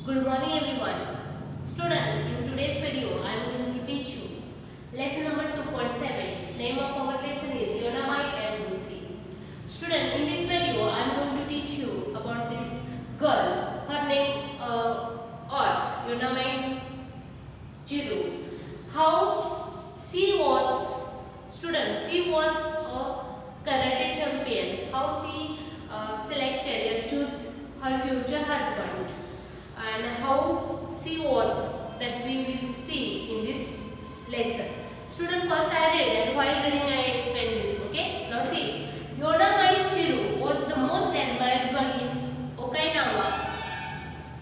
Good morning everyone. Student, in today's video I am going to teach you lesson number 2.7. Name of our lesson is Dynamite and Lucy. Student, in this video I am going to teach you about this girl. Her name was Dynamite Chiru. How she was, she was a karate champion. How she selected or choose her future husband, and how she was, that we will see in this lesson. Student, first I read, and while reading I explain this. Okay, now see, Dynamite Chiru was the most admired girl in Okinawa.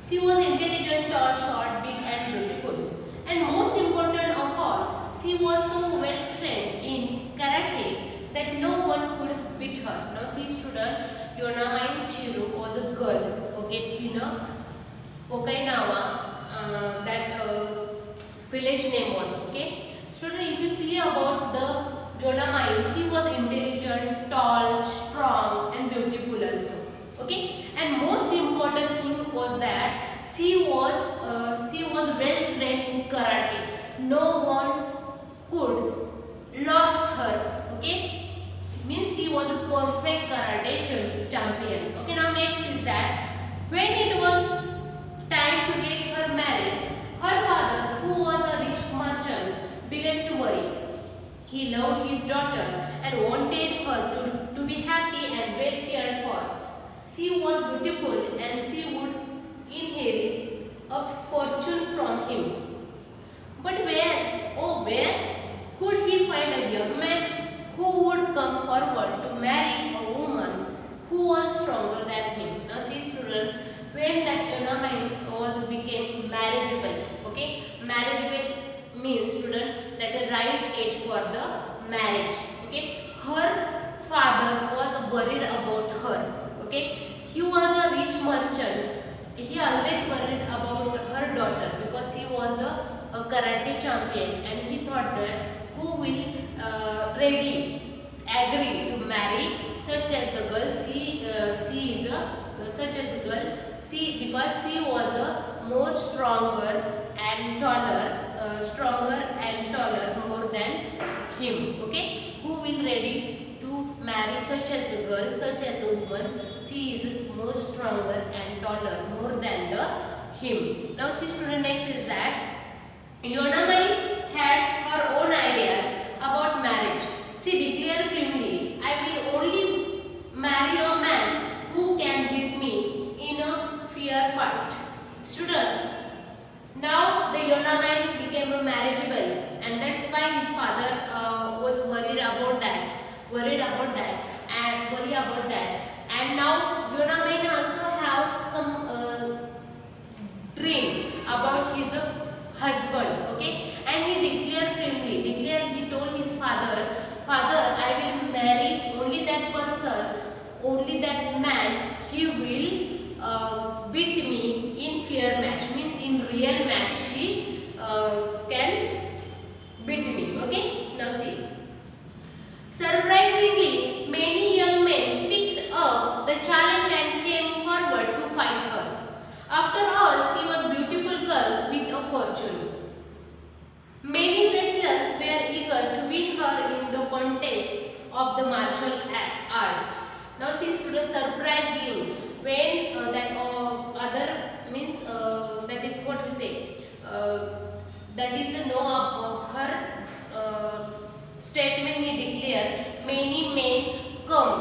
She was intelligent, tall, short, big and beautiful, and most important of all, she was so well trained in karate that no one could beat her. Now see student, Dynamite Chiru was a girl, okay, in Okinawa, that village name was, okay. Student, if you see about the Dynamite, she was intelligent, tall, strong and beautiful also, okay. And most important thing was that she was well trained in karate. No one could lost her, okay. Means she was a perfect karate champion. Okay, now next is that when it was time to get her married, her father, who was a rich merchant, began to worry. He loved his daughter and wanted her to be happy and well cared for. She was beautiful and she would inherit a fortune from him. But where could he find a young man who would come forward to marry a woman who was stronger than him? Now see student, when that Dynamite became marriageable, okay, marriageable means student that the right age for the marriage, okay. Her father was worried about her, okay. He was a rich merchant. He always worried about her daughter because she was a karate champion, and he thought that who will agree to marry such as the girl. She is a such as a girl. She, because she was a more stronger and taller more than him. Okay, who will ready to marry such as a girl, such as a woman. She is more stronger and taller more than him. Now see student, next is that Dynamite had her own ideas about marriage. She declared firmly, I will only marry a man who can beat me in a fair fight. Student, now the Dynamite became a marriageable, and that's why his father was worried about that. And now Dynamite also has some dream about his husband, okay, and he he told his father, I will marry only that person, only that man, he will beat me in fair match, means in real match he can beat me, okay. Now see, surprisingly many young men picked up the challenge and came forward to fight her. After all, she was beautiful girl with a fortune. Many wrestlers were eager to win her in the contest of the martial art. Now see students, surprisingly, when that other means that is what we say, that is her statement he declared, many men come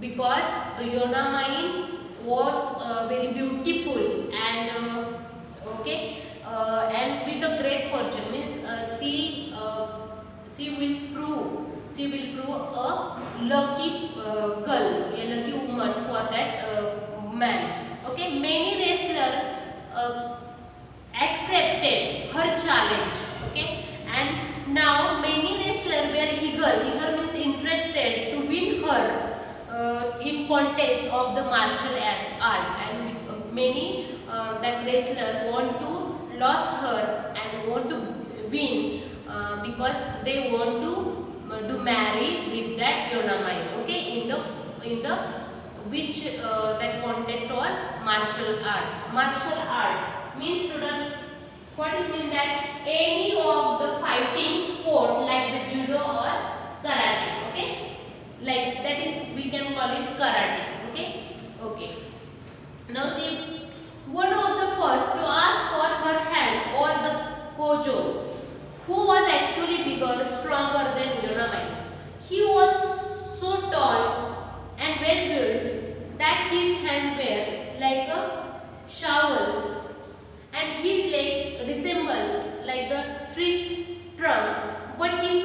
because the Dynamite was very beautiful and okay, and with a great fortune, means she will prove a lucky girl, a lucky woman for that man. Okay, many wrestlers accepted her challenge. Okay, and now many wrestlers were eager means interested to win her in contest of the martial art, and many that wrestler want to lost her and want to win because they want to marry with that Dynamite, okay, in the which that contest was martial art. Martial art means student, what is in that? Any of the fighting sport like the judo or karate. Okay, like that is we can call it karate. Okay, okay. Now see, one of the first to ask for her hand was the Kojo, who was actually bigger, stronger than Yonamine. He was so tall and well built that his hands were like a shovels and his leg resembled like the tree trunk, but he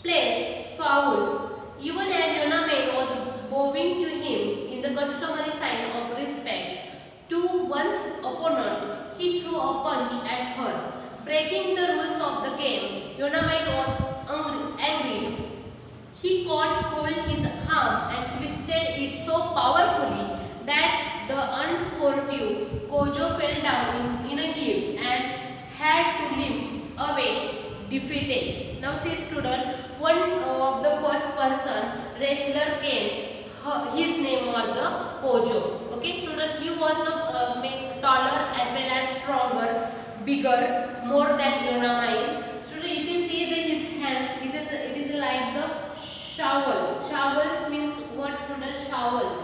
played foul even as Yonamine was bowing to him in the customary sign of respect to one's opponent. He threw a punch at her, breaking the rules of the game. Yonamine was angry. He caught hold his arm and twisted it so powerfully that the unsportive Kojo fell down in a heap and had to limp away defeated. Now see student, one of the first person wrestler came. His name was the Kojo. Okay student, he was the taller as well as stronger, bigger, more than Yonamine. Student, if you see that his hands, it is like the shovels. Shovels means what student? Shovels.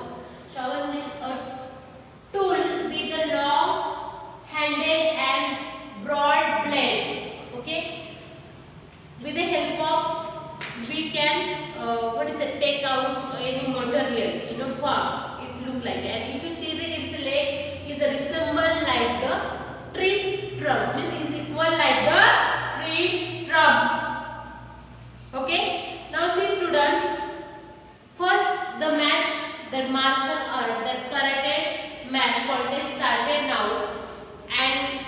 Shovel means a tool with a long handle and broad blades. Okay. With the help of we can take out any material in a farm. It look like that. And if you see that its leg is resemble like the tree's trunk, means is equal like the tree's trunk. Okay. Now see student, first the match, that martial art, that karate match contest started now, and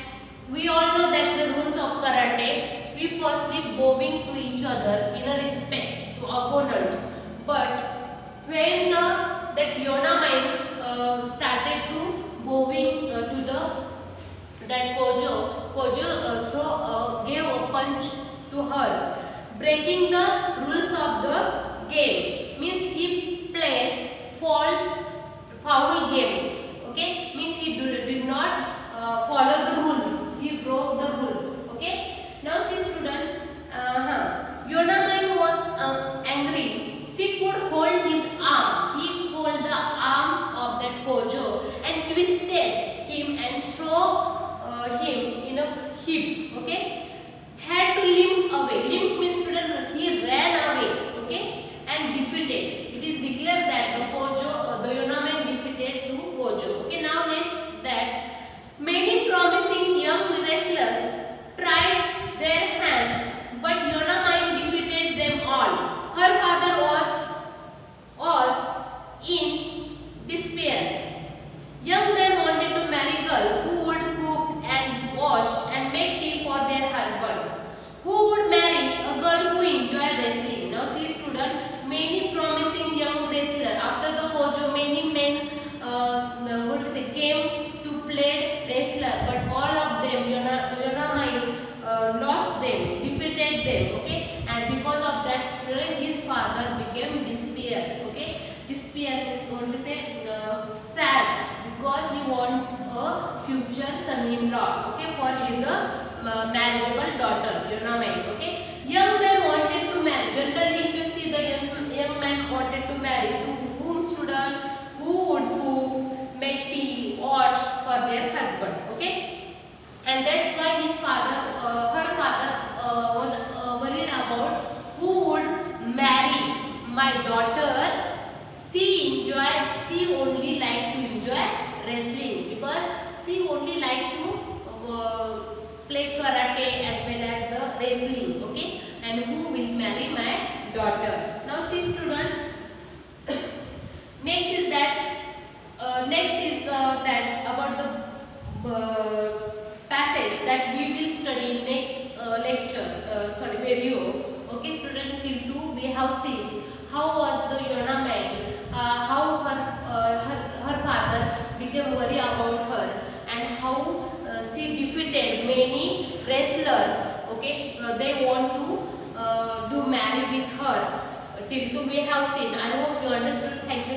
we all know that the rules of karate, we firstly bowing to each other in a respect to opponent. But when that Yonamine started to bowing to that Kojo gave a punch to her, breaking the rules of the game. Means he played foul games. Okay, means he did not follow the rules. He broke the rules. Okay. Now see student, Yonamine was angry. She could hold his arm. He held the arms of that Kojo and twisted him and throw him in a heap. Okay. Had to limp away. Limp means student, he ran away. Okay, and defeated. It is declared that the Yonamine defeated to Kojo. Okay, now next that many promising young wrestlers tried their hand, but Yonamine defeated them all. Her father was in despair. Young men wanted to marry girl who would cook and wash and make tea for their husbands. Who would marry a girl who enjoyed wrestling? Now see student, many promising young wrestlers after the Kojo, many men came to play wrestler, but all of them Yonamine lost them, defeated them. Okay, and because of that student, his father became despair. Okay, despair is going to say sad, because he want a future son-in-law. Okay, for his marriageable daughter Yonamine. Okay, young men wanted to marry. Generally, if you see the young men wanted to marry to whom student, who would cook, make tea, wash for their husband. Okay, and that's why his father, her father was worried about who would marry my daughter. She only like to enjoy wrestling, because she only like to play karate as well as the wrestling. Okay, and who will marry my daughter? Now see student, next is that about the passage that we will study next video. Okay student, till 2 we have seen how was the Yonamine, how her father became worried about her, and how she defeated many wrestlers. Okay, they want to do marry with her. Till 2 we have seen. I hope you understood. Thank you.